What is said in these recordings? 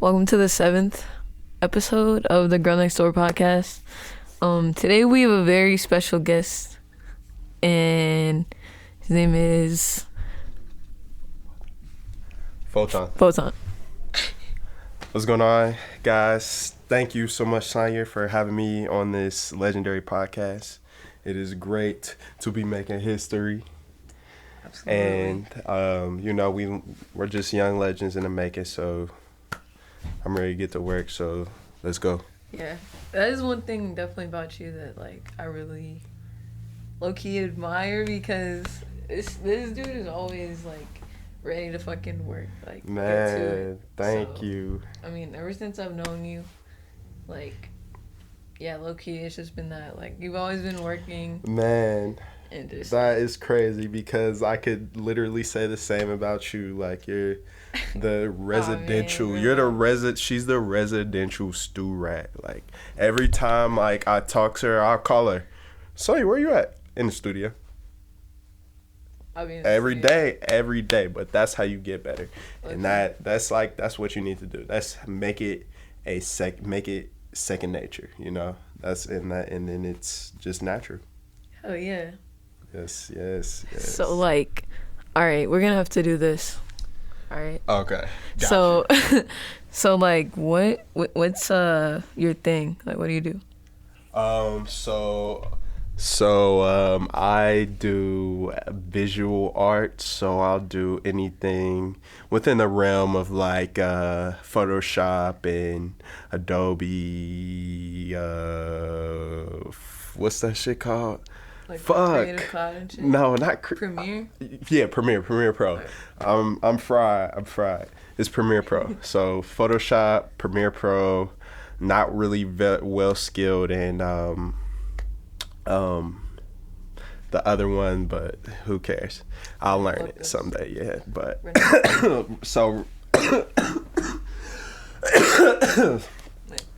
Welcome to the 7th episode of the Girl Next Door podcast. Today we have a very special guest, and his name is phot0n. phot0n. What's going on, guys? Thank you so much, Sanya, for having me on this legendary podcast. It is great to be making history. Absolutely. And we're just young legends in the making, so I'm ready to get to work, so let's go. Yeah, that is one thing definitely about you that I really low-key admire, because this dude is always ready to fucking work. Get to Man, it. thank So, you. I mean, ever since I've known you, low-key, it's just been that, you've always been working. Man, And just, that is crazy, because I could literally say the same about you. You're the residential. man, You're the she's the residential stew rat. Every time I talk to her, I'll call her, Sonya, where you at? In the studio. I mean, Every day. But that's how you get better. And that's what you need to do. That's make it second nature, That's in that, and then it's just natural. Oh yeah. Yes. So all right, we're gonna have to do this. All right. Okay. So, what's your thing? What do you do? I do visual art, so I'll do anything within the realm of Photoshop and Adobe. What's that shit called? Creative Cloud and shit? No, not Premiere. Yeah, Premiere Pro. Right. I'm fried. It's Premiere Pro. So Photoshop, Premiere Pro, not really well skilled, and the other one, but who cares? I'll learn it someday. Yeah, but so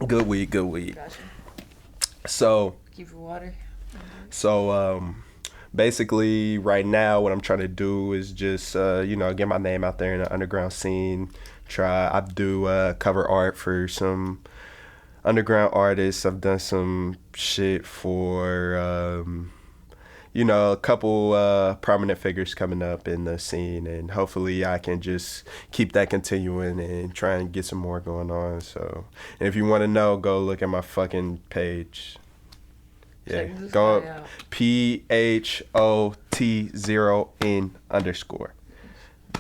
good weed. Gotcha. So Keep your water. Basically right now what I'm trying to do is just get my name out there in the underground scene. I do cover art for some underground artists. I've done some shit for a couple prominent figures coming up in the scene, and hopefully I can just keep that continuing and try and get some more going on. So, and if you want to know, go look at my fucking page. Yeah, go up phot0n_.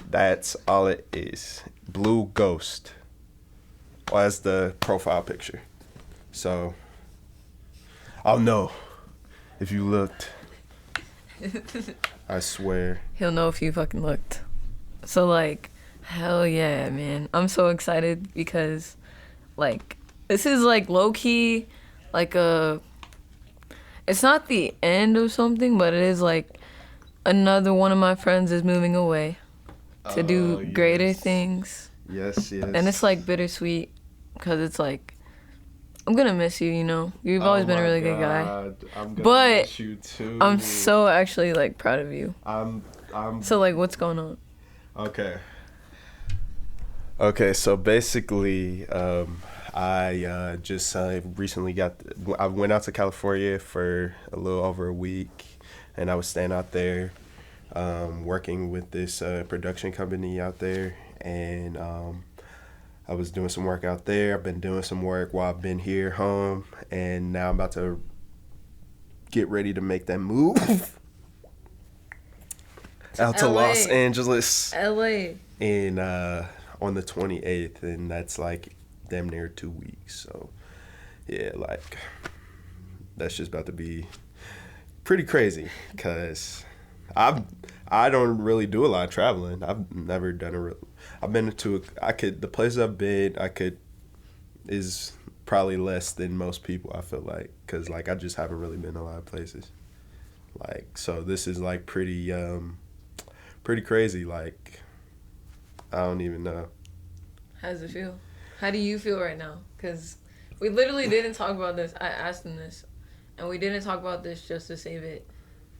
That's all it is. Blue Ghost. Well, that's the profile picture. So I'll know if you looked. I swear. He'll know if you fucking looked. So hell yeah, man! I'm so excited because this is low key a. It's not the end of something, but it is another one of my friends is moving away to do greater things. Yes. And it's bittersweet, because it's I'm gonna miss you, You've always been a really good guy. I'm gonna miss you too. I'm so actually proud of you. I'm So what's going on? Okay, so basically, I just recently I went out to California for a little over a week, and I was staying out there, working with this production company out there, and I was doing some work out there. I've been doing some work while I've been here home, and now I'm about to get ready to make that move out to LA. Los Angeles. LA. And on the 28th, and that's damn near 2 weeks. So yeah, that's just about to be pretty crazy, because I don't really do a lot of traveling. I've never done I've been to the places I've been is probably less than most people, I feel because I just haven't really been a lot of places. So this is pretty crazy. I don't even know. How does it feel? How do you feel right now? Because we literally didn't talk about this. I asked him this, and we didn't talk about this just to save it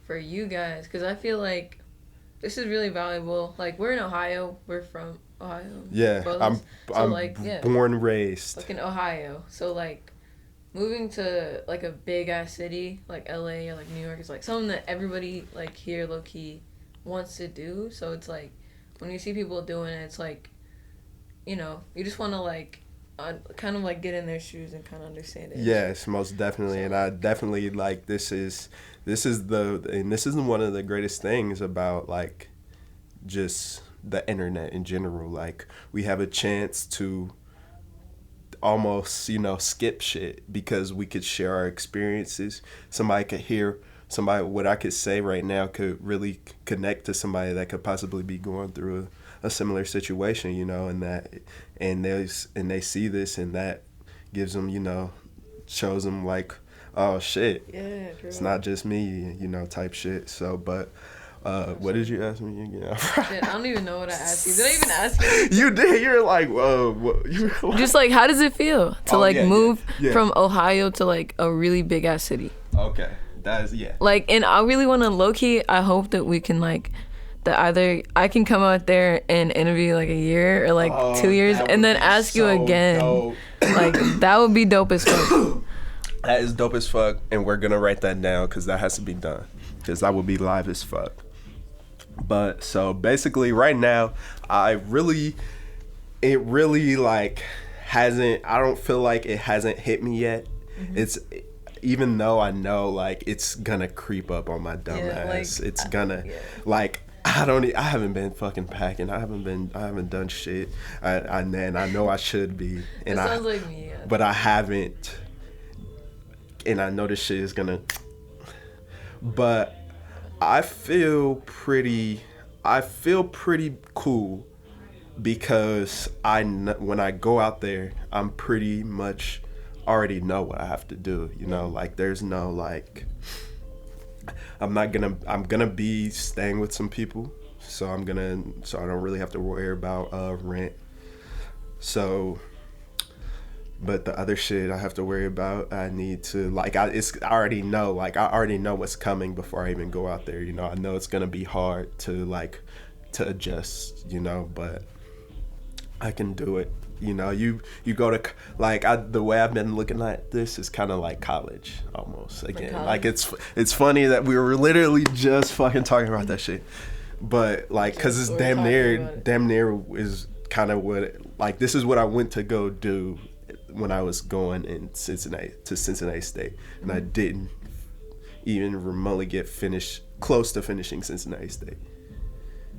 for you guys, because I feel this is really valuable. We're in Ohio. We're Ohio. Yeah, Both. I'm So I'm like yeah, born raised. like in Ohio. So like moving to like a big ass city like LA or like New York is like something that everybody like here low key wants to do. So it's like when you see people doing it, it's like, you know, you just want to like kind of like get in their shoes and kind of understand it. Yes, most definitely, So, and I definitely like this is one of the greatest things about like just the internet in general. Like we have a chance to almost, you know, skip shit because we could share our experiences. Somebody could hear somebody what I could say right now could really connect to somebody that could possibly be going through a similar situation, you know, and they see this and that gives them, you know, shows them like, oh shit, yeah, true. it's not just me, you know, type shit. So, but what did you ask me again? Shit, I don't even know what I asked you. Did I even ask you? You did. You're like, whoa. Just like, how does it feel to like yeah, move yeah. from Ohio to like a really big ass city? Okay, that is yeah. Like, and I really want to low key. I hope that we can like, that either I can come out there and interview like a year or like 2 years, that and would then be ask you so again. dope. Like that would be dope as fuck. That is dope as fuck, and we're gonna write that down because that has to be done, because that will be live as fuck. But so basically, right now, it really like hasn't. I don't feel like it hasn't hit me yet. Mm-hmm. It's even though I know like it's gonna creep up on my dumb ass. Like, it's gonna like. I haven't been fucking packing. I haven't done shit. I know I should be. And it sounds like me. Yeah. But I haven't. And I know this shit is gonna. But I feel pretty cool because when I go out there, I'm pretty much already know what I have to do. You know, like there's no like. I'm gonna be staying with some people, so I don't really have to worry about rent. So, but the other shit I have to worry about, I need to like I already know what's coming before I even go out there. You know, I know it's gonna be hard to adjust. You know, but I can do it. You know, you go to like the way I've been looking at this is kind of like college almost again. Like it's funny that we were literally just fucking talking about that shit, but like because it's damn near is kind of what like this is what I went to go do when I was going to Cincinnati State, and I didn't even remotely get close to finishing Cincinnati State.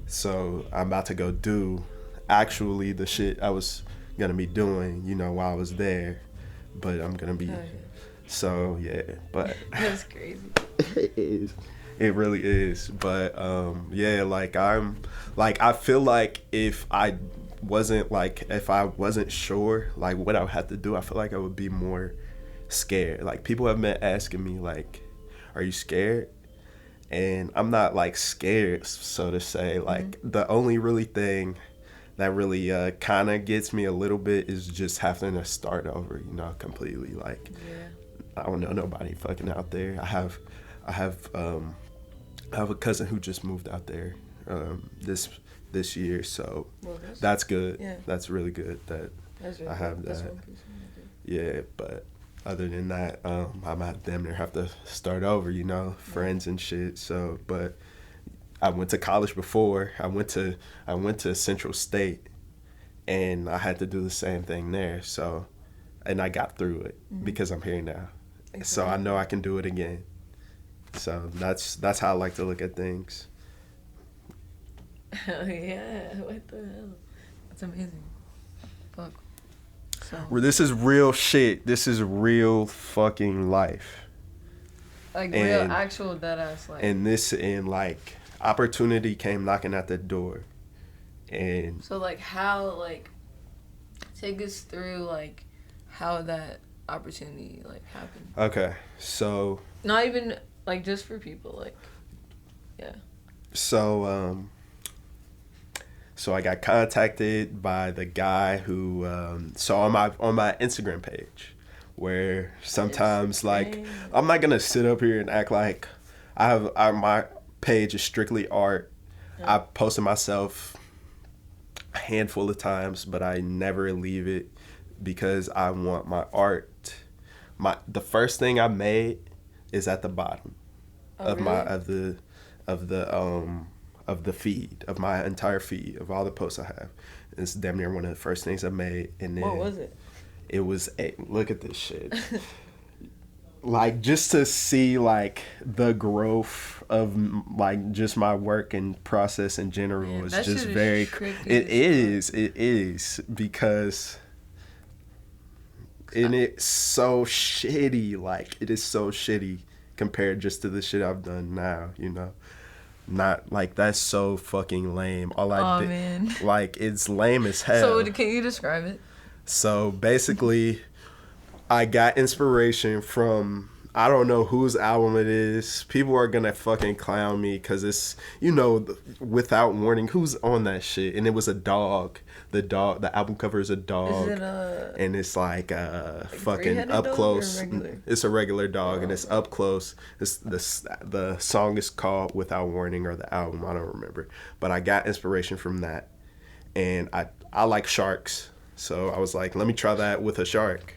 So I'm about to go do actually the shit I was gonna be doing, you know, while I was there, but I'm gonna be so yeah, but that's crazy. It really is, but yeah, like I feel like if I wasn't sure like what I would have to do, I feel like I would be more scared. Like people have been asking me like, are you scared? And I'm not like scared, so to say. Like the only really thing that really kind of gets me a little bit is just having to start over, you know, completely. Like, I don't know nobody fucking out there. I have a cousin who just moved out there this year, so that's good. Yeah. That's really good that really I have that. Yeah, but other than that, I might damn near have to start over, you know, friends and shit. So, but I went to college before. I went to Central State, and I had to do the same thing there. So, and I got through it because I'm here now. Exactly. So I know I can do it again. So that's how I like to look at things. Hell yeah! What the hell? That's amazing. Fuck. So. This is real shit. This is real fucking life. Like real, actual dead ass life. And like. Opportunity came knocking at the door, and so like how like take us through like how that opportunity like happened. Okay, so not even like just for people like so I got contacted by the guy who so on my Instagram page, where sometimes like I'm not gonna sit up here and act like my page is strictly art. I posted myself a handful of times, but I never leave it because I want my art. The first thing I made is at the bottom of really? my of the feed of my entire feed of all the posts I have. It's damn near one of the first things I made. And then What was it? it was look at this shit. Like, just to see like the growth of like just my work and process in general. Man, is that just shit is very tricky it as fuck. is because and it's so shitty. Like, it is so shitty compared just to the shit I've done now, you know. Not like, that's so fucking lame. All I did, Man. like, it's lame as hell. So can you describe it? So basically, I got inspiration from, I don't know whose album it is. People are gonna fucking clown me because it's, you know, Without Warning. Who's on that shit? And it was a dog. The album cover is a dog. Is it and it's like fucking three-headed up dog close. or regular? It's a regular dog, and it's up close. It's the song is called Without Warning, or the album, I don't remember. But I got inspiration from that, and I like sharks, so I was like, let me try that with a shark.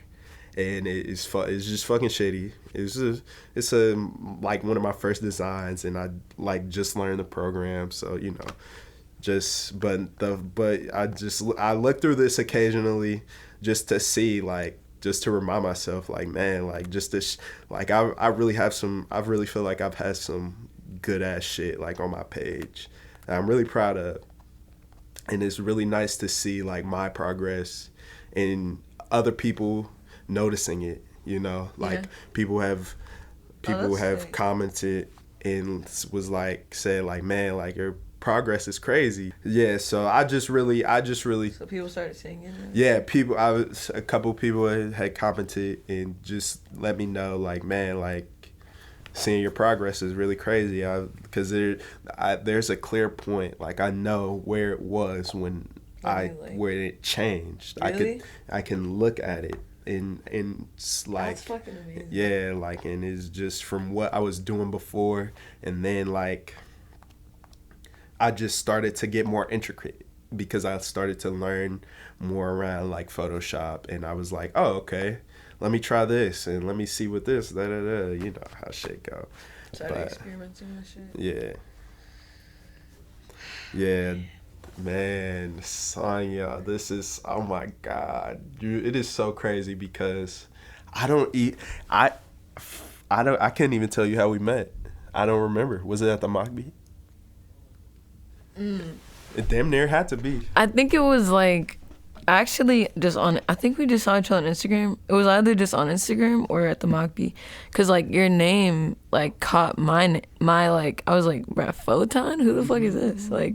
And it's just fucking shitty. It's like one of my first designs, and I like just learned the program, so you know, I look through this occasionally just to see, like, just to remind myself, like, man, like, just this, like, I really feel like I've had some good ass shit like on my page that I'm really proud of, and it's really nice to see like my progress and other people noticing it, you know, like, Yeah. people have sick. commented and was like, said like, man, like, your progress is crazy. Yeah, so I just really So people started singing. yeah, a couple people had commented and just let me know, like, man, like, seeing your progress is really crazy. Because there's a clear point. Like, I know where it was when where it changed. Really? I can look at it and it's like, that's fucking amazing. yeah, like, and it's just from what I was doing before, and then like I just started to get more intricate because I started to learn more around like Photoshop, and I was like, oh, okay, let me try this and let me see what this, you know how shit go. Started experimenting with shit. Yeah, man, Sonya, this is, oh my God, dude, it is so crazy because I couldn't even tell you how we met. I don't remember. Was it at the Mock Beat? It damn near had to be. I think it was like, actually I think we just saw each other on Instagram. It was either just on Instagram or at the Mock Beat. Cause like your name like caught my like, I was like, bruh, phot0n? Who the fuck is this? Like,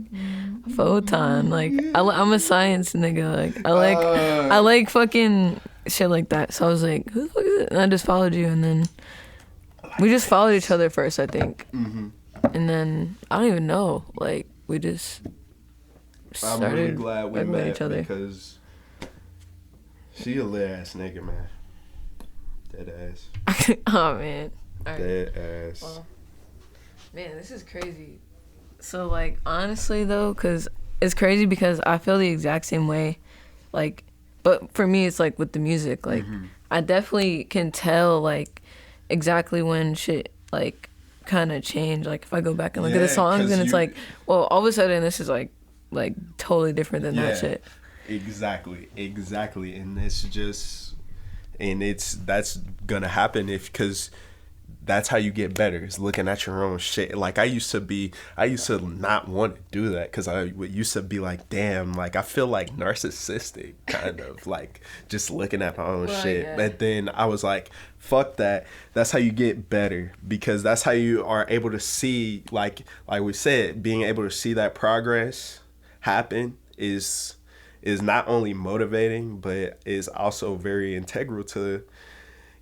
phot0n. Like, I'm a science nigga. Like, I like fucking shit like that. So I was like, who the fuck is it? And I just followed you, and then we just followed each other first, I think. Mm-hmm. And then I don't even know. Like, we just started. I'm really glad we met each other because she a lit ass nigga, man. Dead ass. Oh man. All right. Dead ass. Well, man, this is crazy. So like, honestly though, cause it's crazy because I feel the exact same way. Like, but for me, it's like with the music. Like, I definitely can tell like exactly when shit like kind of change. Like if I go back and look at the songs, and it's like, well, all of a sudden this is like totally different than that shit. Exactly, and it's just, and that's gonna happen because that's how you get better, is looking at your own shit. Like, I used to not want to do that because I used to be like, damn, like, I feel like narcissistic, kind of, like, just looking at my own shit. Yeah. But then I was like, fuck that. That's how you get better, because that's how you are able to see, like we said, being able to see that progress happen is not only motivating, but is also very integral to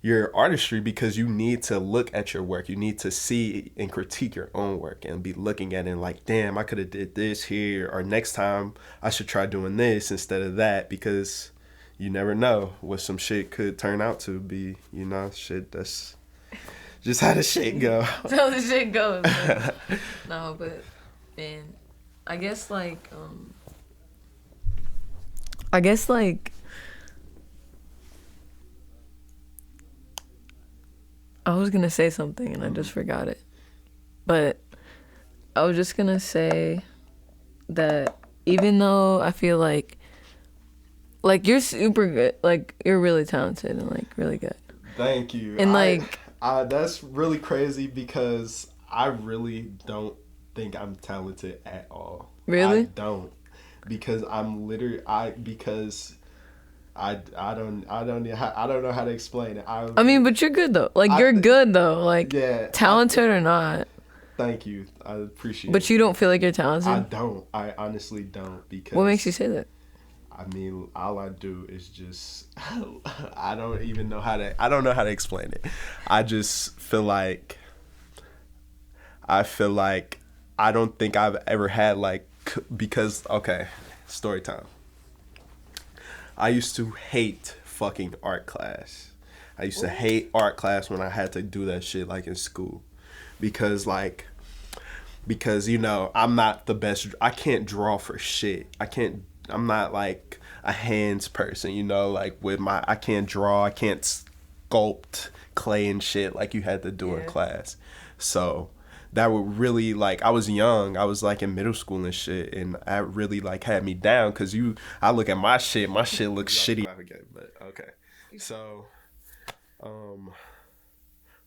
your artistry, because you need to look at your work. You need to see and critique your own work and be looking at it and like, damn, I could have did this here, or next time I should try doing this instead of that, because you never know what some shit could turn out to be, you know, shit. That's just how the shit go. That's how the shit goes. Man. No, but man, I guess like I guess like I was gonna say something and I just forgot it. But I was just gonna say that even though I feel like you're super good, like you're really talented and like really good. Thank you. And like That's really crazy because I really don't think I'm talented at all. Really? I don't, because I'm literally because I don't know how to explain it. I mean, but you're good though. Like you're good though. Like Yeah, talented or not. Thank you. I appreciate it. But you don't feel like you're talented? I don't. I honestly don't, because What makes you say that? I mean, all I do is just I don't even know how to I don't know how to explain it. I just feel like I don't think I've ever had like, because okay, story time. I used to hate fucking art class. I used to hate art class when I had to do that shit like in school, because you know, I'm not the best. I can't draw for shit. I'm not like a hands person, you know, like I can't draw. I can't sculpt clay and shit like you had to do in class. So that would really, like, I was young. I was like in middle school and shit, and that really like had me down, because I look at my shit looks shitty. But okay. So,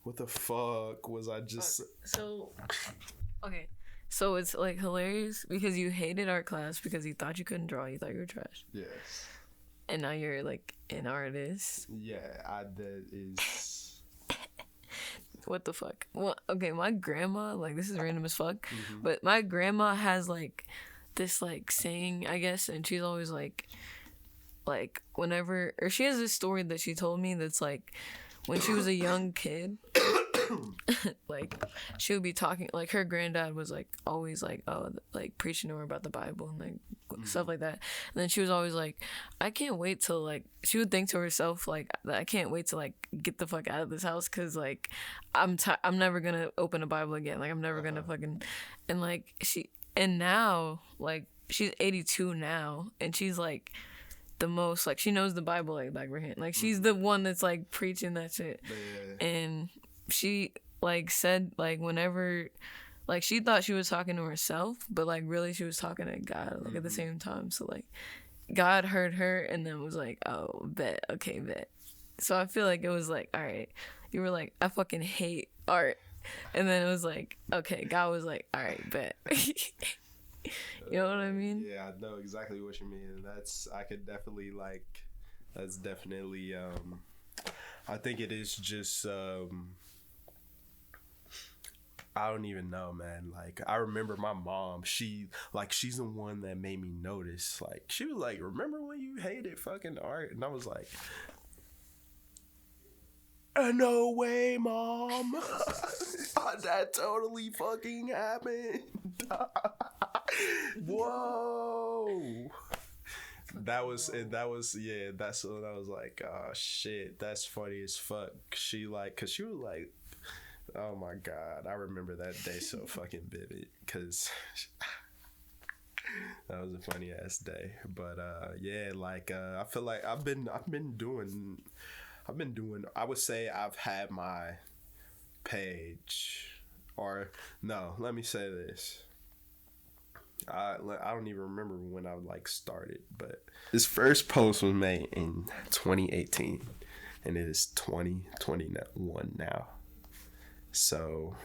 what the fuck was I just... Okay. So it's like hilarious because you hated art class because you thought you couldn't draw. You thought you were trash. Yes. And now you're like an artist. Yeah, that is... What the fuck? Well, okay, my grandma, like, this is random as fuck, but my grandma has like this like saying, I guess, and she's always like whenever, or she has this story that she told me that's like when she was a young kid. Like she would be talking, like her granddad was like always like like preaching to her about the Bible and like stuff like that, and then she was always like, I can't wait till, like, she would think to herself like, I can't wait to like get the fuck out of this house, because like I'm never gonna open a Bible again, like I'm never gonna fucking, and like and now like she's 82 now, and she's like the most, like, she knows the Bible like back of her hand, like she's the one that's like preaching that shit. And she like said like whenever, like, she thought she was talking to herself, but like really she was talking to God, like at the same time. So like God heard her and then was like, oh, bet, okay, bet. So I feel like it was like, all right, you were like, I fucking hate art, and then it was like, okay, God was like, all right, bet. You know what I mean? Yeah, I know exactly what you mean. I could definitely like, that's definitely I think it is just I don't even know, man. Like, I remember my mom, she's the one that made me notice. Like, she was like, remember when you hated fucking art? And I was like, no way, Mom. That totally fucking happened. Whoa. That was yeah, that's when I was like, oh shit, that's funny as fuck. She like, cause she was like, oh my god, I remember that day so fucking vivid, cause that was a funny ass day. But yeah, like I feel like I've been doing, I would say I've had my page, or no, let me say this. I don't even remember when I like started, but this first post was made in 2018, and it is 2021 now. So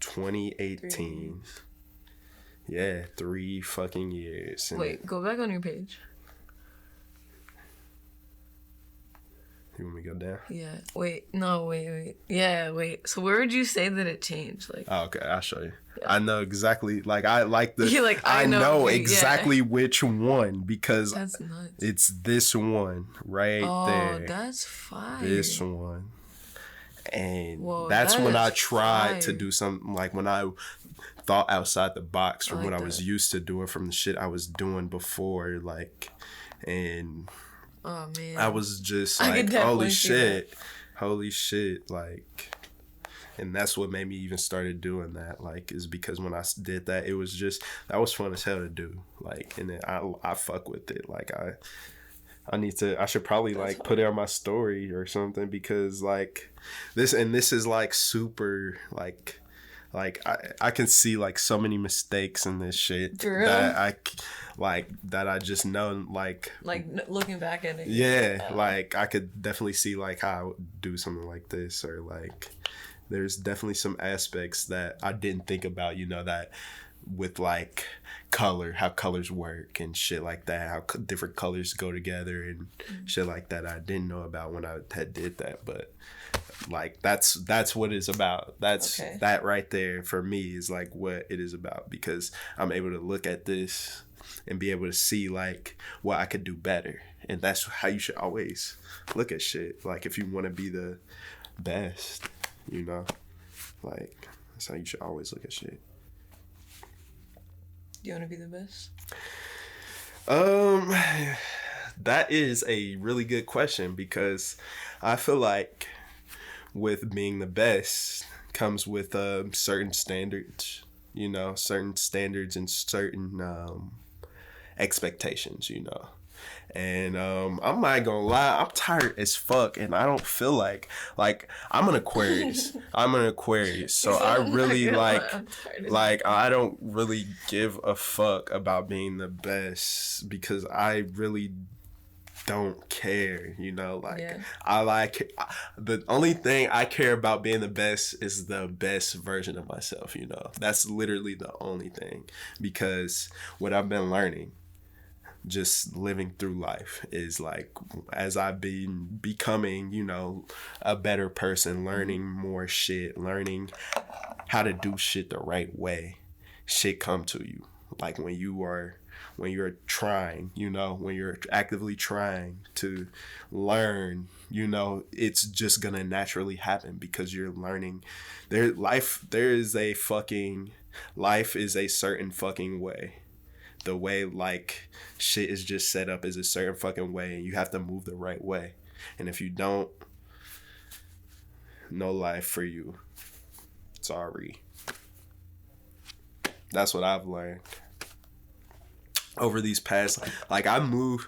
2018, yeah, 3 fucking years. Wait, go back on your page. You want me to go down? Yeah. Wait. Yeah. Wait. So where would you say that it changed? Like. Oh, okay, I'll show you. Yeah. I know exactly. Like, I like the. You're like, I know exactly which one, because that's nuts. It's this one right there. Oh, that's fire. This one, and whoa, that's when I tried fire. to do something, like when I thought outside the box from what I was that. used to doing, from the shit I was doing before, like, and. Oh man, I was just like, holy shit, like, And that's what made me even started doing that. Like, is because when I did that, it was just, that was fun as hell to do. Like, and then I fuck with it. Like, I should probably like put it on my story or something, because like this is like super like I can see like so many mistakes in this shit that I just know like looking back at it. Yeah, like I could definitely see like how I would do something like this, or like there's definitely some aspects that I didn't think about, you know, that with like color, how colors work and shit like that, how different colors go together and shit like that I didn't know about when I had did that. But like that's what it's about. That right there for me is like what it is about, because I'm able to look at this and be able to see like what I could do better. And that's how you should always look at shit. Like if you want to be the best, you know, like that's how you should always look at shit. Do you want to be the best? That is a really good question, because I feel like with being the best comes with certain standards, you know, certain standards and certain expectations, you know. And I'm not gonna lie, I'm tired as fuck, and I don't feel like I'm an Aquarius. So I really like I don't really give a fuck about being the best, because I really don't care, you know. Like the only thing I care about being the best is the best version of myself, you know. That's literally the only thing, because what I've been learning just living through life is like, as I've been becoming, you know, a better person, learning more shit, learning how to do shit the right way, shit come to you. Like when you're trying, you know, when you're actively trying to learn, you know, it's just gonna naturally happen, because you're learning. Life is a certain fucking way. The way like shit is just set up is a certain fucking way, and you have to move the right way. And if you don't, no life for you. Sorry. That's what I've learned over these past, like I moved,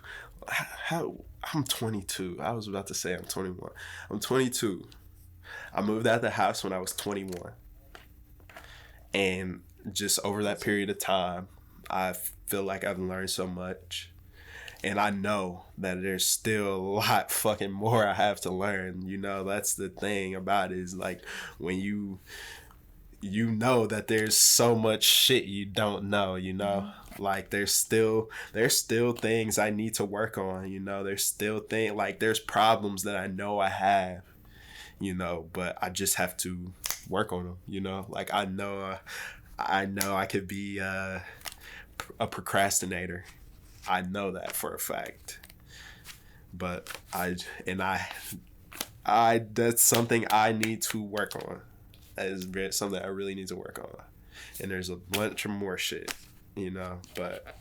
I'm 22. I was about to say I'm 21. I'm 22. I moved out of the house when I was 21. And just over that period of time, I feel like I've learned so much, and I know that there's still a lot fucking more I have to learn. You know, that's the thing about it, is like when you know that there's so much shit you don't know, you know. Like there's still things I need to work on, you know. There's still there's problems that I know I have, you know, but I just have to work on them, you know. Like I know I could be a procrastinator. I know that for a fact. But I that's something I need to work on. That is something I really need to work on. And there's a bunch of more shit, you know, but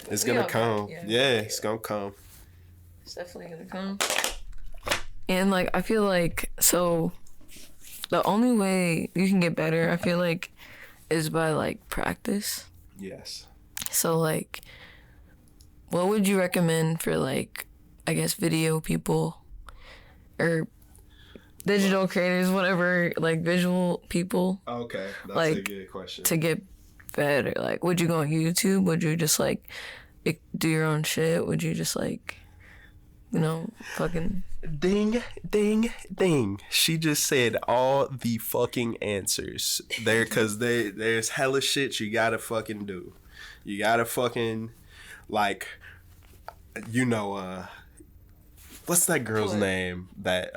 it's gonna come. It's gonna come. It's definitely gonna come. And like I feel like, so the only way you can get better, I feel like, is by like practice. Yes. So like, what would you recommend for like, I guess, video people or digital creators, whatever, like visual people? Okay, that's like, a good question. To get better, like, would you go on YouTube? Would you just like do your own shit? Would you just like, you know, fucking ding, ding, ding? She just said all the fucking answers there, because there's hella shit you gotta fucking do. You gotta fucking, like, you know, what's that girl's name that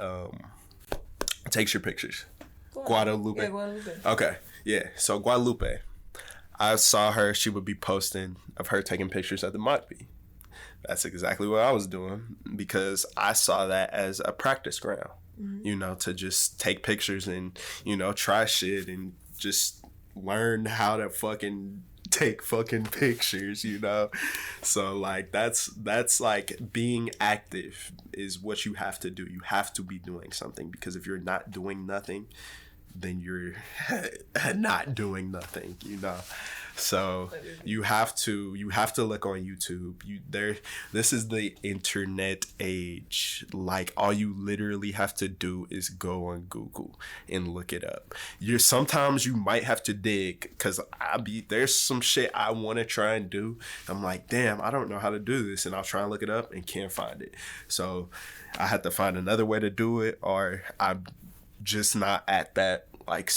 takes your pictures? Guadalupe. Yeah, Guadalupe. Okay, yeah. So Guadalupe, I saw her. She would be posting of her taking pictures at the Mock Bee. That's exactly what I was doing, because I saw that as a practice ground, you know, to just take pictures and, you know, try shit and just learn how to fucking take fucking pictures, you know. So like that's like being active is what you have to do. You have to be doing something, because if you're not doing nothing, then you're not doing nothing, you know. So you have to look on YouTube. This is the internet age. Like, all you literally have to do is go on Google and look it up. Sometimes you might have to dig, because there's some shit I want to try and do. I'm like, damn, I don't know how to do this, and I'll try and look it up and can't find it. So I have to find another way to do it, or I'm just not at that like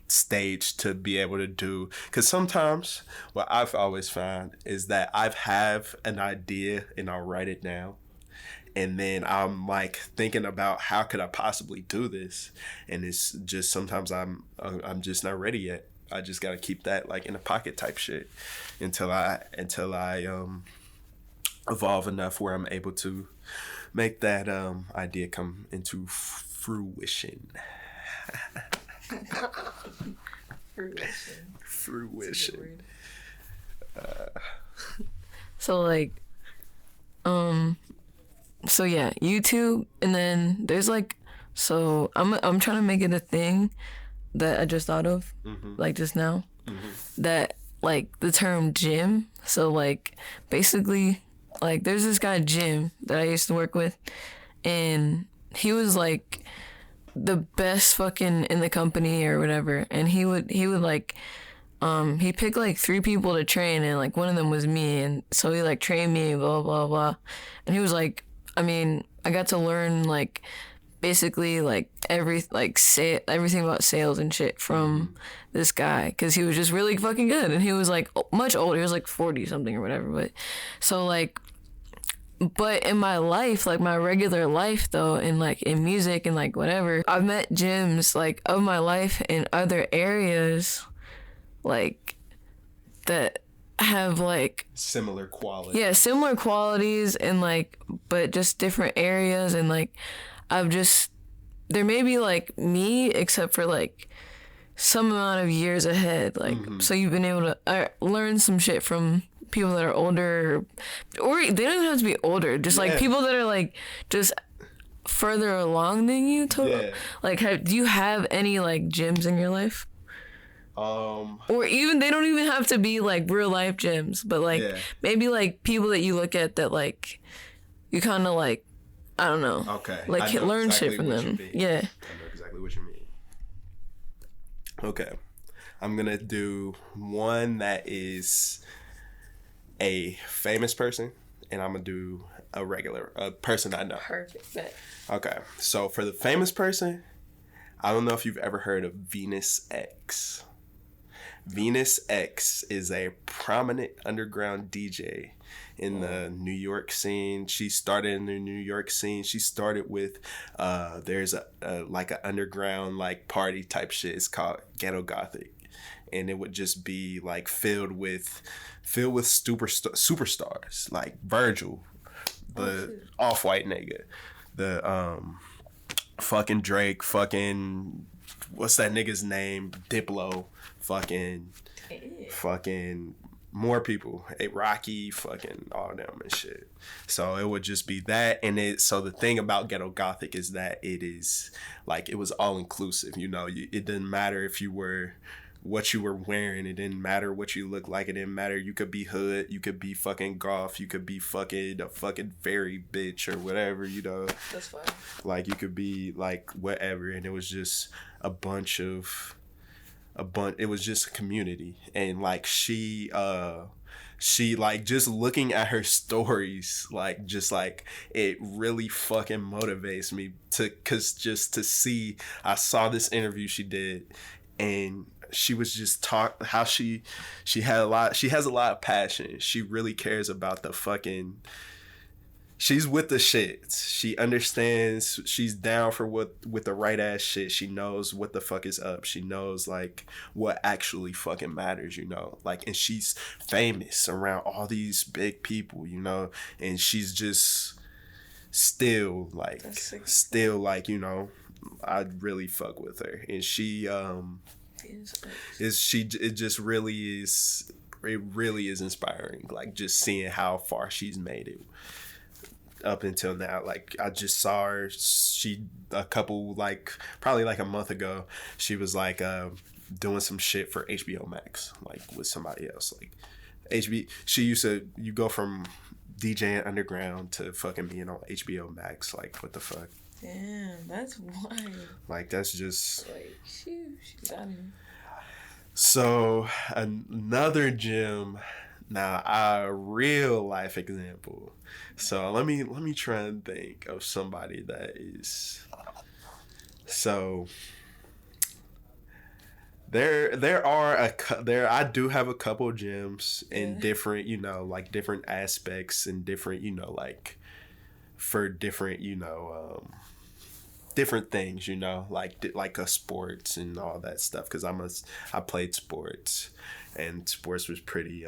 stage to be able to do. Because sometimes what I've always found is that I have an idea and I'll write it down, and then I'm like thinking about how could I possibly do this, and it's just sometimes I'm just not ready yet. I just gotta keep that like in a pocket type shit until I evolve enough where I'm able to make that idea come into fruition. Fruition. So like, so yeah, YouTube, and then there's like, so I'm trying to make it a thing that I just thought of, like just now, that like the term gym. So like basically, like there's this guy Jim that I used to work with, and he was like the best fucking in the company or whatever, and he would like he picked like 3 people to train, and like one of them was me, and so he like trained me, blah blah blah. And he was like, I mean, I got to learn like basically like everything about sales and shit from this guy, because he was just really fucking good, and he was like much older. He was like 40 something or whatever. But so like, but in my life, like my regular life though, and like in music and like whatever, I've met gyms like of my life in other areas, like that have like similar qualities. Yeah, similar qualities, and like, but just different areas, and like there may be like me, except for like some amount of years ahead. Like, so you've been able to learn some shit from people that are older, or they don't even have to be older, just like people that are like just further along than you. Like, do you have any like gyms in your life? Or even, they don't even have to be like real life gyms, but like maybe like people that you look at that like you kind of like, I don't know. Okay. Like learn exactly shit from them. Yeah. I know exactly what you mean. Okay. I'm gonna do one that is a famous person, and I'm gonna do a person I know. Perfect. Okay. So for the famous person, I don't know if you've ever heard of Venus X. Venus X is a prominent underground DJ in the New York scene. She started in the New York scene. She started with there's a like an underground like party type shit. It's called Ghetto Gothic, and it would just be like filled with superstars like Virgil, the Off-White nigga, the fucking Drake, fucking what's that nigga's name? Diplo, fucking more people, Rocky, fucking all them and shit. So it would just be that, and so the thing about Ghetto Gothic is that it is like, it was all inclusive. You know, it didn't matter if you were what you were wearing. It didn't matter what you looked like. It didn't matter. You could be hood. You could be fucking goth. You could be fucking a fucking fairy bitch or whatever, you know. That's fine. Like, you could be like whatever. And it was just it was just a community. And like she like, just looking at her stories, like, just like, it really fucking motivates me cause just to see, I saw this interview she did, and she was just how she has a lot of passion. She really cares about the fucking, she's with the shit. She understands, she's down for with the right ass shit. She knows what the fuck is up. She knows like what actually fucking matters, you know? Like, and she's famous around all these big people, you know? And she's just still like, you know, I really fuck with her. And she it really is inspiring, like, just seeing how far she's made it. up until now. Like I just saw her. She a couple like probably like a month ago. She was like doing some shit for HBO Max, like with somebody else. Like She used to you go from DJing underground to fucking being on HBO Max. Like what the fuck? Damn, that's wild. Like that's just Like she got him. So another gym. Now a real life example. So let me try and think of somebody that is. So I do have a couple gyms in different like different aspects and different like for different different things, like a sports and all that stuff. Because I played sports, and sports was pretty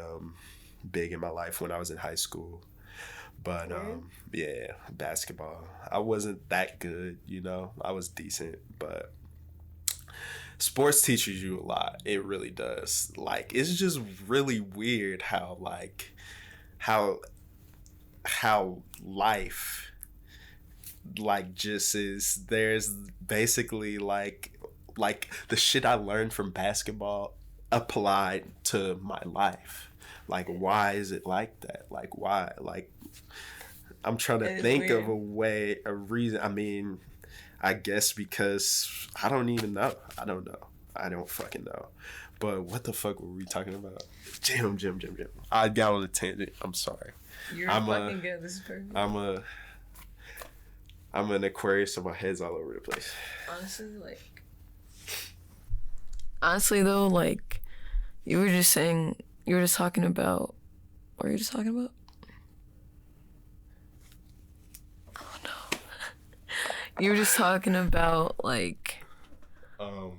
big in my life when I was in high school. But yeah, basketball. I wasn't that good, I was decent, but sports teaches you a lot. It really does. Like it's just really weird how life like just is. There's basically like the shit I learned from basketball applied to my life. Like why is it like that? Like why? Like I'm trying to think of a reason. I mean, I guess because I don't even know. I don't know. I don't fucking know. But what the fuck were we talking about? Gym. I got on a tangent. I'm sorry. You're fucking good. This is perfect. I'm an Aquarius, so my head's all over the place. Honestly, though, like, you were just talking about, what were you just talking about? Oh, no. You were just talking about, like, how,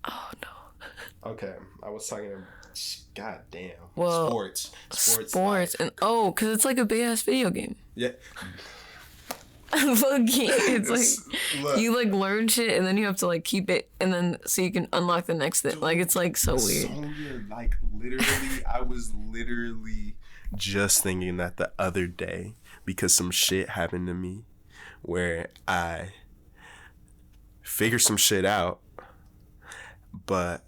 oh, no. Okay, I was talking about, god damn. Well, Sports. And, because it's like a big-ass video game. Yeah. It's like look, you like learn shit and then you have to like keep it and then so you can unlock the next thing. Like it's like so weird. So weird. Like literally, I was literally just thinking that the other day because some shit happened to me where I figured some shit out, but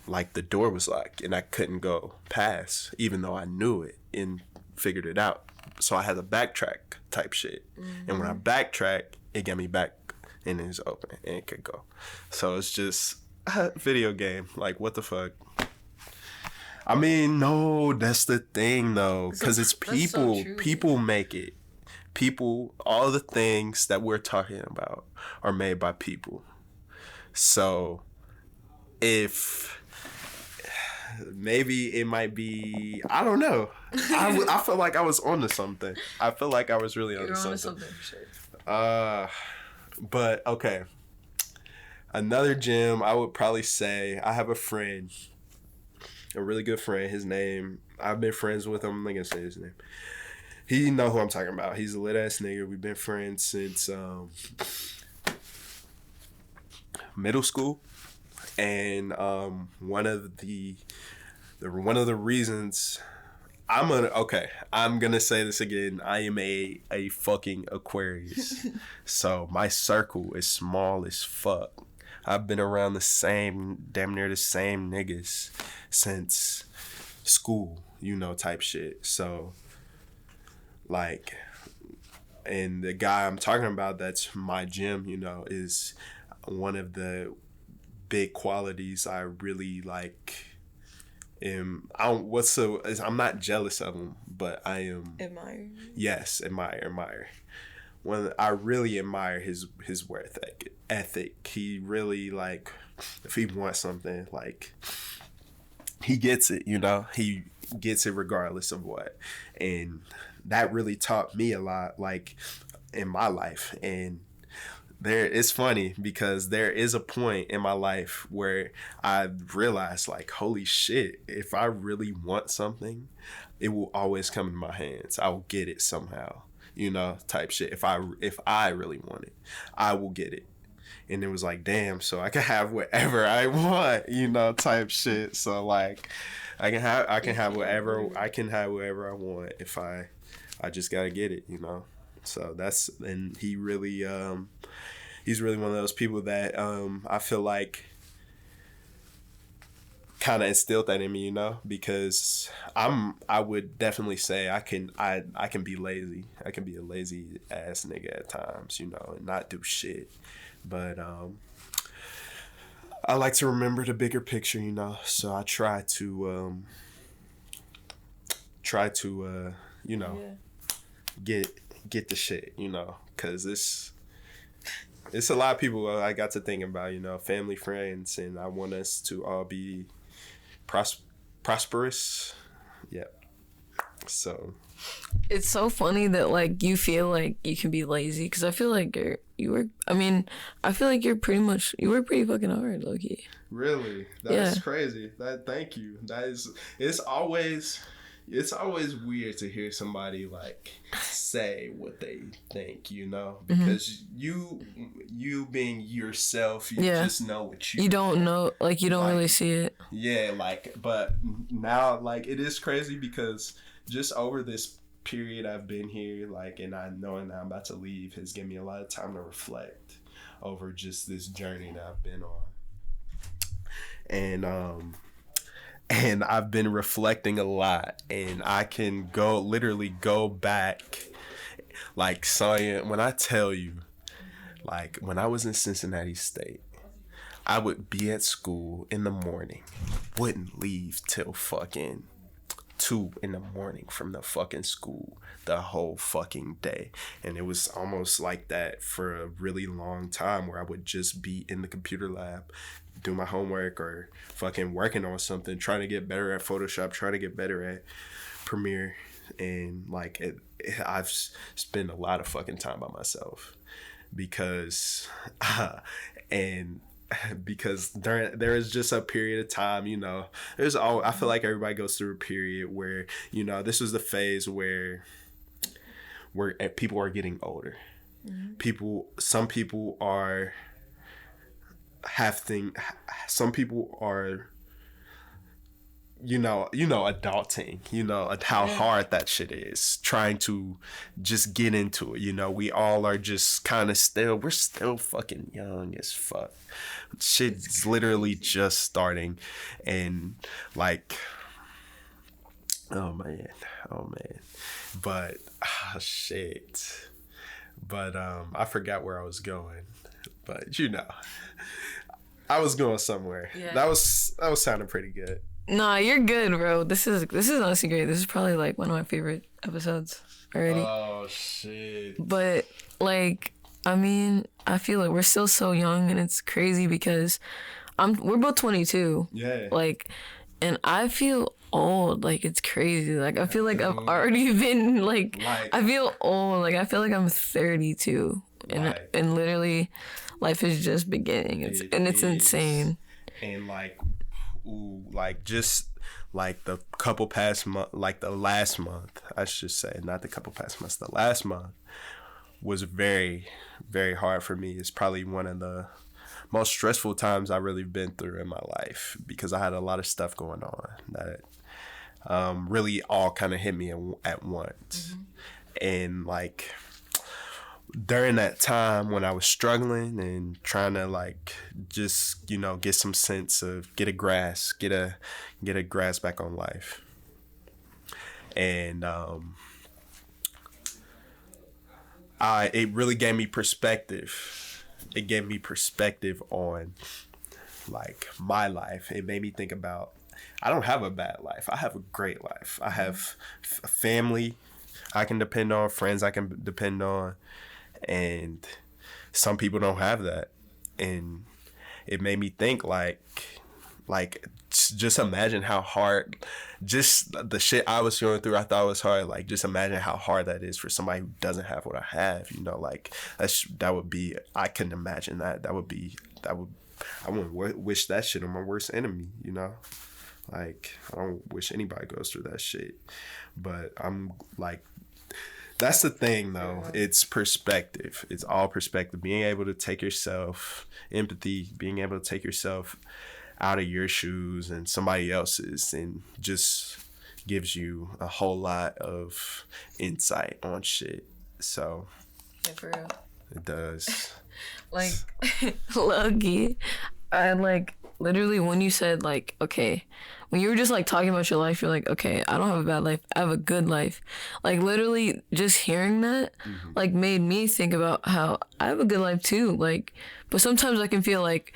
like the door was locked and I couldn't go past, even though I knew it and figured it out. So I had to backtrack type shit. Mm-hmm. And when I backtrack, it got me back and it's open and it could go. So it's just a video game. Like, what the fuck? I mean, no, that's the thing though. Because it's people. So people make it. People, all the things that we're talking about are made by people. So if maybe it might be, I don't know. I feel like I was onto something. I feel like I was really onto something. For sure. But okay. Another gym, I would probably say I have a friend, a really good friend. His name, I've been friends with him. I'm not gonna say his name. He know who I'm talking about. He's a lit ass nigga. We've been friends since middle school. And one of the reasons I'm gonna say this again. I am a fucking Aquarius. So my circle is small as fuck. I've been around damn near the same niggas since school, type shit. So like, and the guy I'm talking about that's my gym, is one of the big qualities I really like. I'm not jealous of him, but I am admire. Yes, admire. When I really admire his work ethic. He really like, if he wants something, like he gets it. He gets it regardless of what, and that really taught me a lot, like in my life. And it's funny because there is a point in my life where I realized, like, holy shit, if I really want something, it will always come in my hands. I will get it somehow, type shit. If I really want it, I will get it. and it was like, damn, so I can have whatever I want, you know, type shit. So like, I can have whatever I want if I just gotta get it, you know. So and he's really one of those people that I feel like kind of instilled that in me, you know, because I would definitely say I can be lazy. I can be a lazy ass nigga at times, you know, and not do shit. But I like to remember the bigger picture, you know. So I try to you know, get the shit, you know, cuz it's a lot of people I got to thinking about, you know, family, friends, and I want us to all be prosperous. Yeah. So it's so funny that like you feel like you can be lazy, because I feel like I feel like you work pretty fucking hard, low-key. Really? That's crazy. Thank you. It's always weird to hear somebody like say what they think, you know, because you being yourself, you just know what you don't know, like you don't really see it. Yeah, like, but now like it is crazy because just over this period I've been here, like, and I knowing that I'm about to leave has given me a lot of time to reflect over just this journey that I've been on. And I've been reflecting a lot, and I can literally go back, like, when I tell you, like, when I was in Cincinnati State, I would be at school in the morning, wouldn't leave till fucking 2 a.m. from the fucking school the whole fucking day. And it was almost like that for a really long time, where I would just be in the computer lab do my homework or fucking working on something, trying to get better at Photoshop, trying to get better at Premiere. And like I've spent a lot of fucking time by myself because because there is just a period of time, you know, I feel like everybody goes through a period where, you know, this was the phase where people are getting older. Some people are you know, adulting, you know, how hard that shit is, trying to just get into it. You know, we all are just kind of we're still fucking young as fuck. Shit's literally just starting. And like, oh man. But, shit. But, I forgot where I was going. But, you know, I was going somewhere. Yeah. That was sounding pretty good. Nah, you're good, bro. This is honestly great. This is probably like one of my favorite episodes already. Oh shit. But like, I mean, I feel like we're still so young, and it's crazy because we're both 22. Yeah. Like, and I feel old. Like, it's crazy. Like, I feel like I've already been like I feel old. Like, I feel like I'm 32, and literally, life is just beginning. It's insane. And like, like just like the couple past month, like the last month, I should say, not the couple past months, the last month was very, very hard for me. It's probably one of the most stressful times I've really been through in my life, because I had a lot of stuff going on that really all kind of hit me at once. And like, during that time when I was struggling and trying to like just, you know, get some sense of get a grasp back on life. And it really gave me perspective. It gave me perspective on like my life. It made me think about, I don't have a bad life. I have a great life. I have a family I can depend on, friends I can depend on. And some people don't have that. And it made me think like just imagine how hard, just the shit I was going through, I thought was hard. Like, just imagine how hard that is for somebody who doesn't have what I have, you know, like that would be, I couldn't imagine that. I wouldn't wish that shit on my worst enemy, you know? Like, I don't wish anybody goes through that shit. But I'm like, That's the thing, though. It's perspective. It's all perspective. Being able to take yourself, empathy, being able to take yourself out of your shoes and somebody else's, and just gives you a whole lot of insight on shit. So, Yeah, for real. it does. Like, Loki, I like literally when you said like, okay, when you were just like talking about your life, you're like, okay, I don't have a bad life, I have a good life. Like literally just hearing that like made me think about how I have a good life too. Like, but sometimes I can feel like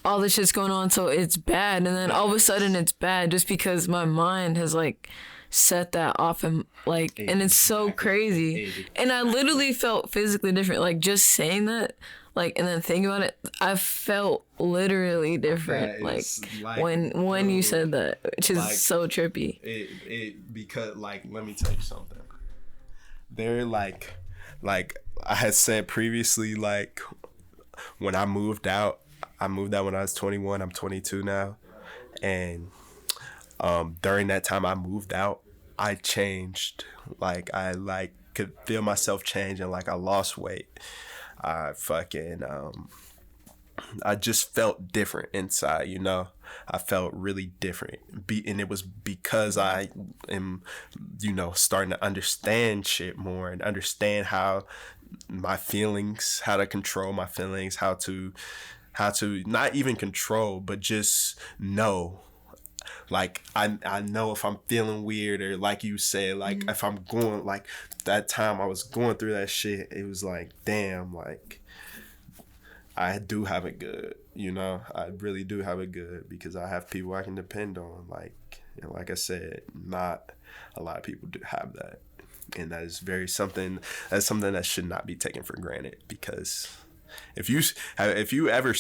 all this shit's going on so it's bad, and then all of a sudden it's bad just because my mind has like set that off, and like, and it's so crazy. And I literally felt physically different, like just saying that, like, and then thinking about it, I felt literally different, like when you said that, which is like, so trippy. Because like, let me tell you something. They're like I had said previously, like when I moved out when I was 21. I'm 22 now, and during that time I moved out, I changed. Like I like could feel myself changing. Like I lost weight. I just felt different inside, you know. I felt really different. And it was because I am, you know, starting to understand shit more and understand how my feelings, how to control my feelings, how to not even control, but just know. Like I know if I'm feeling weird, or like you said, like if I'm going, like that time I was going through that shit, it was like, damn, like I do have it good, you know. I really do have it good because I have people I can depend on. Like, and like I said, not a lot of people do have that, and that is something that should not be taken for granted. Because if you ever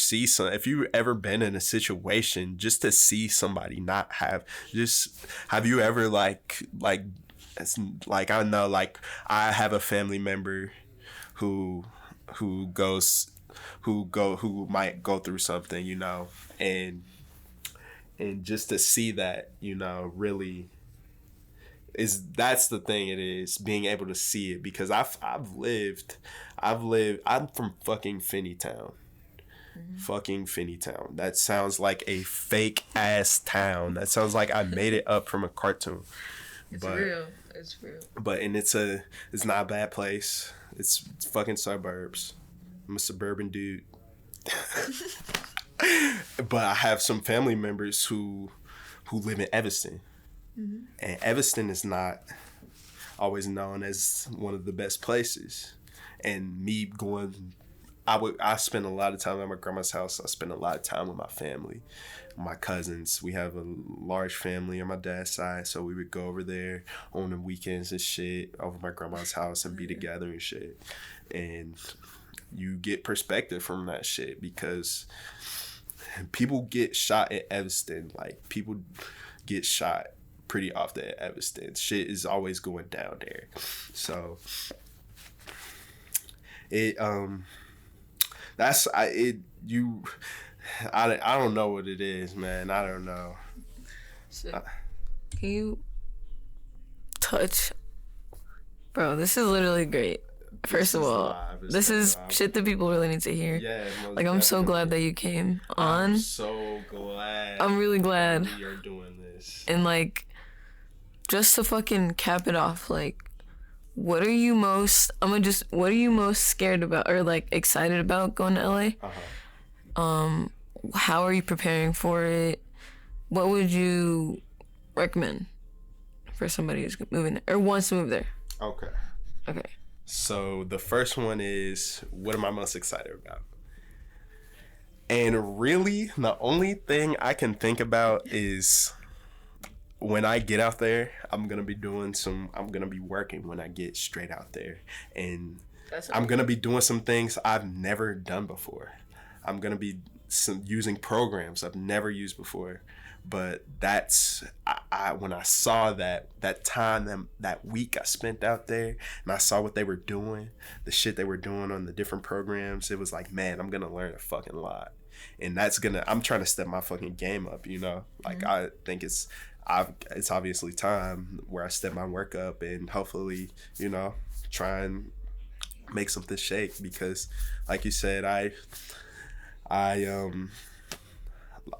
been in a situation just to see somebody not have, just have you ever like I know, like I have a family member who might go through something, you know, and just to see that, you know, really that's the thing. It is being able to see it, because I'm from fucking Finneytown. Fucking Finneytown. That sounds like a fake ass town. That sounds like I made it up from a cartoon. It's real. But it's not a bad place. It's fucking suburbs. I'm a suburban dude. But I have some family members who live in Evanston. And Evanston is not always known as one of the best places. And me going, I spend a lot of time at my grandma's house. I spend a lot of time with my family, my cousins. We have a large family on my dad's side, so we would go over there on the weekends and shit, over my grandma's house, and be together and shit. And you get perspective from that shit, because people get shot at Evanston. Like, people get shot pretty often at Evanston. Shit is always going down there. So I don't know what it is, man. I don't know. So, can you touch, bro? This is literally great. First of all, this is shit that people really need to hear. Yeah, like, I'm so glad that you came on. I'm so glad. I'm really glad you're doing this. And like, just to fucking cap it off, like, what are you most scared about, or like excited about going to LA? How are you preparing for it? What would you recommend for somebody who's moving there or wants to move there? Okay. So the first one is, what am I most excited about? And really, the only thing I can think about is, when I get out there, I'm going to be working when I get straight out there. And I'm going to be doing some things I've never done before. I'm going to be using programs I've never used before. But that's, when I saw that time, that week I spent out there, and I saw what they were doing, the shit they were doing on the different programs, it was like, man, I'm going to learn a fucking lot. And I'm trying to step my fucking game up, you know? Like, I think it's obviously time where I step my work up and hopefully, you know, try and make something shake, because like you said, I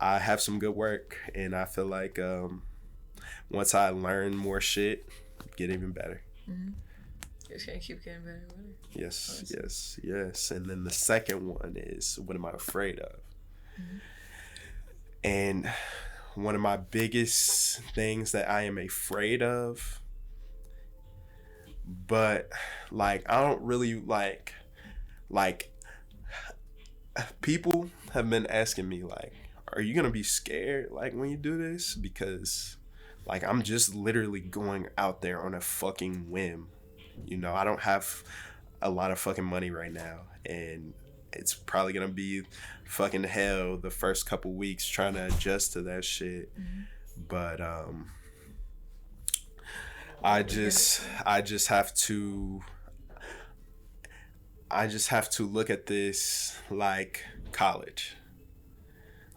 have some good work, and I feel like once I learn more shit, get even better. Just gonna keep getting better and better. Yes, Honestly. yes. And then the second one is, what am I afraid of? And one of my biggest things that I am afraid of, but like I don't really like people have been asking me like, are you gonna be scared like when you do this? Because like I'm just literally going out there on a fucking whim. You know, I don't have a lot of fucking money right now, and it's probably gonna be fucking hell the first couple weeks trying to adjust to that shit. But I just have to look at this like college.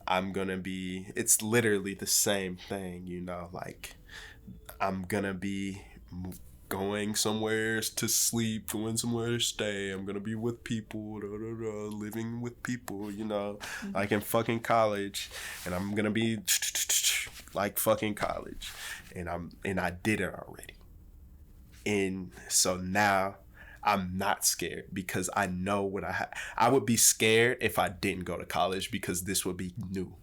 It's literally the same thing, you know, like I'm gonna be going somewhere to sleep, going somewhere to stay. I'm gonna be with people, living with people, you know, like in fucking college, and I'm gonna be like fucking college, and I did it already, and so now I'm not scared because I know what I would be scared if I didn't go to college, because this would be new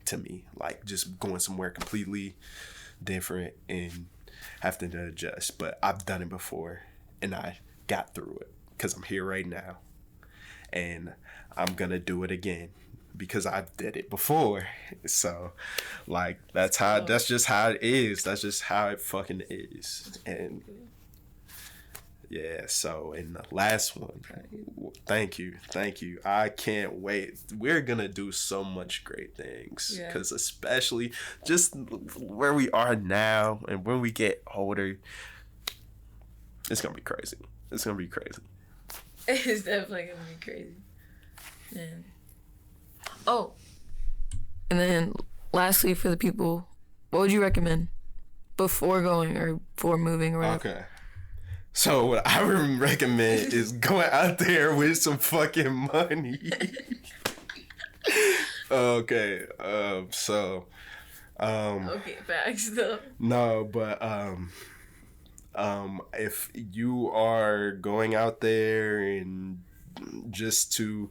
to me, like just going somewhere completely different and having to adjust. But I've done it before, and I got through it because I'm here right now, and I'm gonna do it again because I did it before. So like that's just how it is. That's just how it fucking is. And yeah, so in the last one, thank you. I can't wait. We're gonna do so much great things, because especially just where we are now and when we get older, it's gonna be crazy. It's gonna be crazy. It's definitely gonna be crazy. Man. Oh, and then lastly, for the people, what would you recommend before going or before moving or whatever? Okay. So what I would recommend is going out there with some fucking money. Okay. Okay, facts though. No, but if you are going out there and just to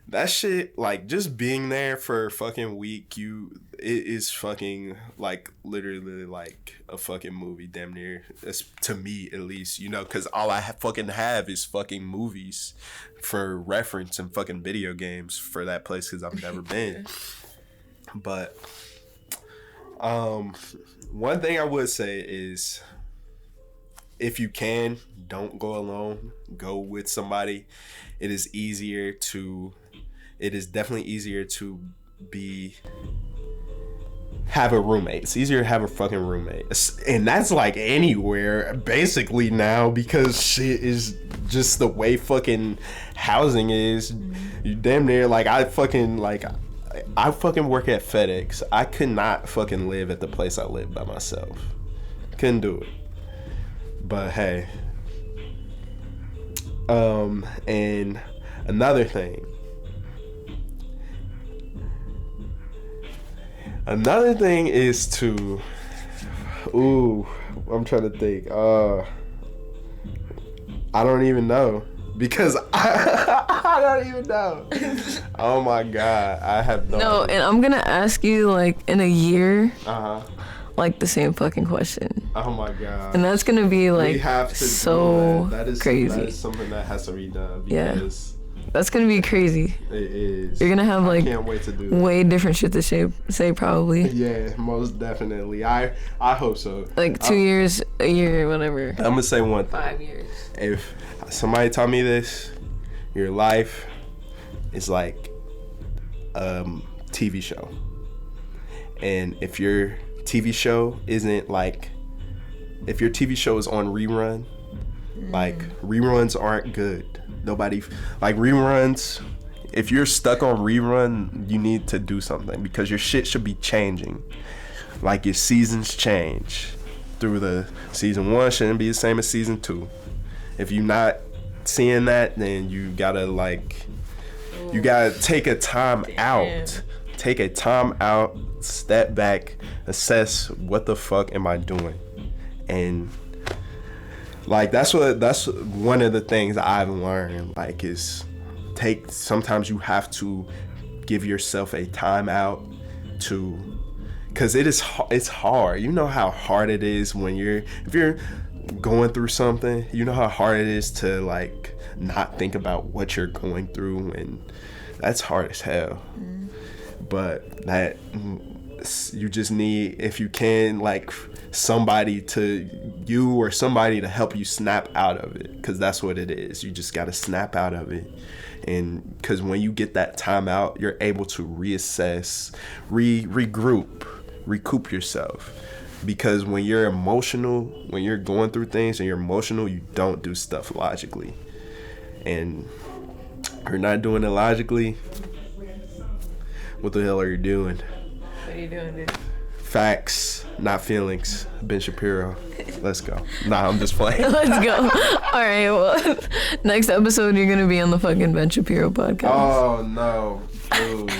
that shit, like just being there for a fucking week, it is fucking like literally like a fucking movie, damn near. That's, to me at least, you know, because all I fucking have is fucking movies for reference and fucking video games for that place, because I've never been. But one thing I would say is, if you can, don't go alone. Go with somebody. It is definitely easier to have a roommate. It's easier to have a fucking roommate. And that's like anywhere basically now, because shit is just the way fucking housing is. You damn near like I fucking work at FedEx. I could not fucking live at the place I live by myself. Couldn't do it. But hey. And another thing is to, I'm trying to think. I don't even know, because I don't even know. Oh my God, I have no idea. And I'm gonna ask you like in a year, like the same fucking question. Oh my God. And that's gonna be like we have to so do that. That is crazy. That is something that has to be done, because that's gonna be crazy. It is. You're gonna have like I can't wait to do that. way different shit to say probably. Yeah, most definitely. I hope so. Like 2 years, a year, whatever. I'm gonna say one thing. 5 years. If somebody taught me this, your life is like TV show. And if your TV show isn't like, if your TV show is on rerun, like reruns aren't good. Nobody, like reruns, if you're stuck on rerun, you need to do something, because your shit should be changing. Like your seasons change through the season 1 shouldn't be the same as season 2. If you're not seeing that, then you gotta take a time out. Take a time out, step back, assess what the fuck am I doing, and like that's one of the things I've learned. Like sometimes you have to give yourself a time out because it's hard. You know how hard it is if you're going through something. You know how hard it is to like not think about what you're going through, and that's hard as hell. But that you just need, if you can, like somebody to help you snap out of it, because that's what it is. You just got to snap out of it. And because when you get that time out, you're able to reassess, recoup yourself. Because when you're emotional, when you're going through things and you're emotional, you don't do stuff logically. And you're not doing it logically, what the hell are you doing? What are you doing, dude? Facts, not feelings. Ben Shapiro. Let's go. Nah, I'm just playing. Let's go. All right, well, next episode you're going to be on the fucking Ben Shapiro podcast. Oh, no. Dude.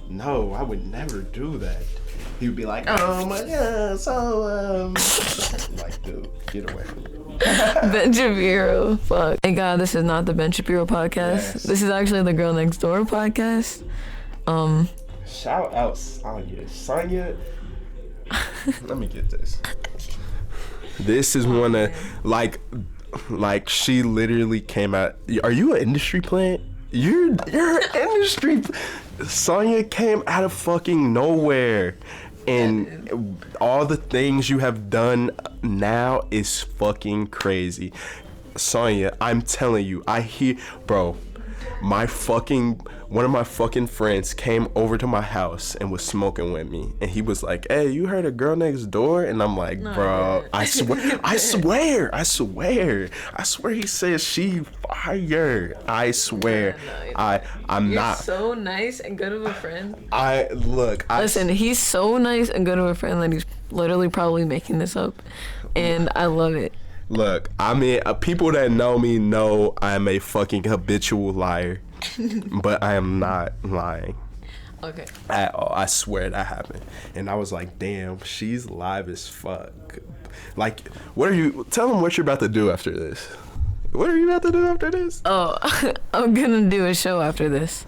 No, I would never do that. He would be like, oh my God, so, like, dude, get away from me. Ben Shapiro, fuck. Hey God, this is not the Ben Shapiro podcast. Yes. This is actually the Girl Next Door podcast. Shout out Sonya. Let me get this. This is one of like she literally came out. Are you an industry plant? You're an industry. Sonya came out of fucking nowhere. And all the things you have done now is fucking crazy. Sonya, I'm telling you, bro, one of my fucking friends came over to my house and was smoking with me. And he was like, hey, you heard a Girl Next Door? And I'm like, bro, I swear he says she fire. I swear. I'm You're not. so nice and good of a friend. Listen, he's so nice and good of a friend that he's literally probably making this up. And I love it. Look, I mean, people that know me know I'm a fucking habitual liar. But I am not lying. Okay. At all. I swear that happened. And I was like, damn, she's live as fuck. Like, tell them what you're about to do after this. What are you about to do after this? Oh, I'm gonna do a show after this.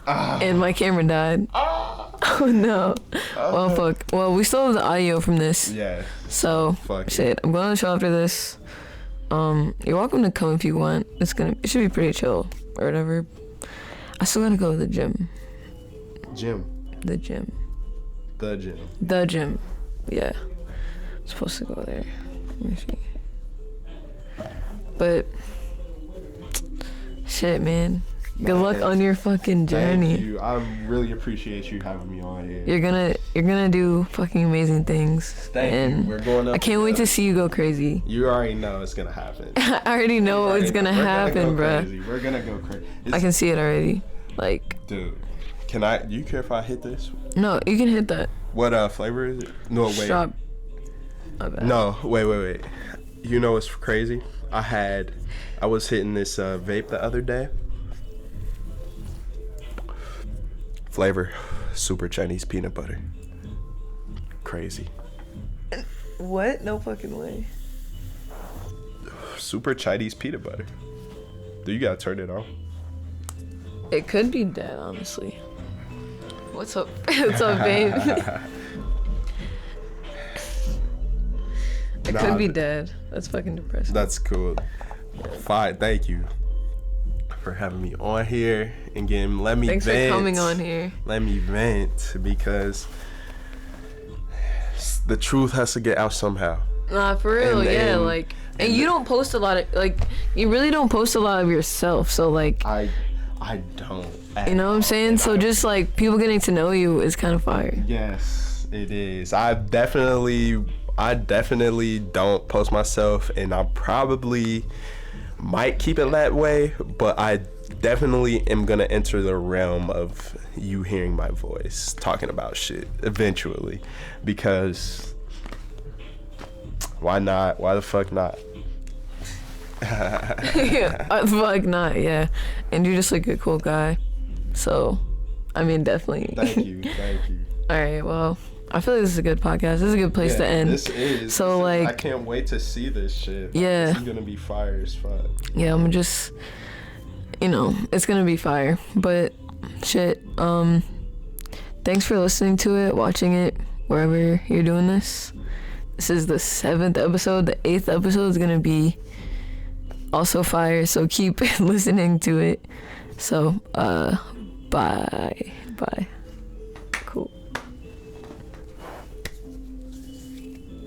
And my camera died. Oh no. Well, fuck. Well, we still have the audio from this. Yeah. So, shit. I'm going to the show after this. You're welcome to come if you want. It should be pretty chill or whatever. I still gotta go to the gym. The gym. Yeah. I'm supposed to go there. Let me see. But shit, man. Good luck on your fucking journey. Thank you. I really appreciate you having me on here. You're gonna do fucking amazing things. Thank you. We're going up. I can't wait to see you go crazy. You already know it's gonna happen. I already know what's gonna happen, bro. We're gonna go crazy. I can see it already. Like, dude, do you care if I hit this? No, you can hit that. What flavor is it? No, wait. Stop. No, wait. You know what's crazy? I was hitting this vape the other day. Flavor, super Chinese peanut butter. Crazy. What? No fucking way. Super Chinese peanut butter. Do you gotta turn it on? It could be dead, honestly. What's up? What's up, babe? It could be dead. That's fucking depressing. That's cool. Fine, thank you for having me on here and let me Thanks vent. for coming on here. Let me vent because the truth has to get out somehow. Nah, for real, and you don't post a lot of, you really don't post a lot of yourself, so I don't. You know what I'm saying? So just people getting to know you is kind of fire. Yes, it is. I definitely don't post myself, and I probably might keep it that way, but I definitely am gonna enter the realm of you hearing my voice talking about shit eventually, because Why not? Why the fuck not? Fuck not, yeah. And you're just like a cool guy. So, I mean, definitely. Thank you. All right, well, I feel like this is a good podcast. This is a good place to end. This is. So, I can't wait to see this shit. Yeah. This is gonna be fire as fuck. Yeah, I'm just, it's gonna be fire. But, shit, thanks for listening to it, watching it, wherever you're doing this. This is the 7th episode. The 8th episode is gonna be also fire, so keep listening to it. So, bye. Cool.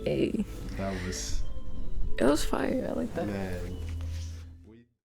Hey. That was. It was fire. I like that. Man.